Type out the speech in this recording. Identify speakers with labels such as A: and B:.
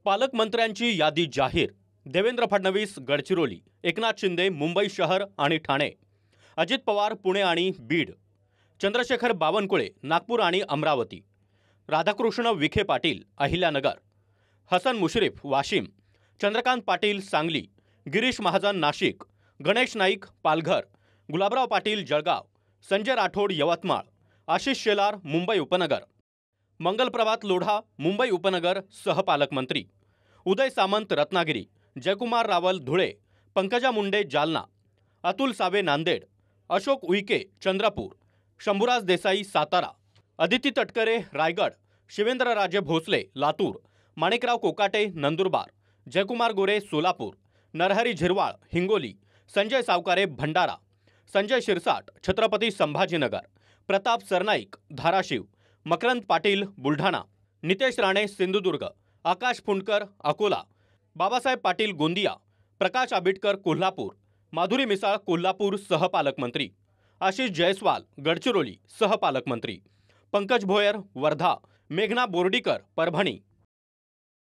A: पालकमंत्र्यांची यादी जाहीर। देवेंद्र फडणवीस गडचिरोली, एकनाथ शिंदे मुंबई शहर आणि ठाणे, अजित पवार पुणे आणि बीड, चंद्रशेखर बावनकुळे नागपूर आणि अमरावती, राधाकृष्ण विखे पाटील अहिल्यानगर, हसन मुश्रीफ वाशिम, चंद्रकांत पाटील सांगली, गिरीश महाजन नाशिक, गणेश नाईक पालघर, गुलाबराव पाटील जळगाव, संजय राठोड यवतमाळ, आशिष शेलार मुंबई उपनगर, मंगलप्रभात लोढा मुंबई उपनगर सहपालकमंत्री, उदय सामंत रत्नागिरी, जयकुमार रावल धुळे, पंकजा मुंडे जालना, अतुल सावे नांदेड, अशोक उईके चंद्रपूर, शंभूराज देसाई सातारा, अदिती तटकरे रायगड, शिवेंद्रराजे भोसले लातूर, माणिकराव कोकाटे नंदुरबार, जयकुमार गोरे सोलापूर, नरहरी झिरवाळ हिंगोली, संजय सावकारे भंडारा, संजय शिरसाट छत्रपती संभाजीनगर, प्रताप सरनाईक धाराशिव, मकरंद पाटील बुलढाणा, नितेश राणे सिंधुदुर्ग, आकाश फुंडकर अकोला, बाबासाहेब पाटील गोंदिया, प्रकाश आबिटकर कोल्हापूर, माधुरी मिसाळ कोल्हापूर सहपालकमंत्री, आशिष जयस्वाल गडचिरोली सहपालकमंत्री, पंकज भोयर वर्धा, मेघना बोर्डीकर परभणी,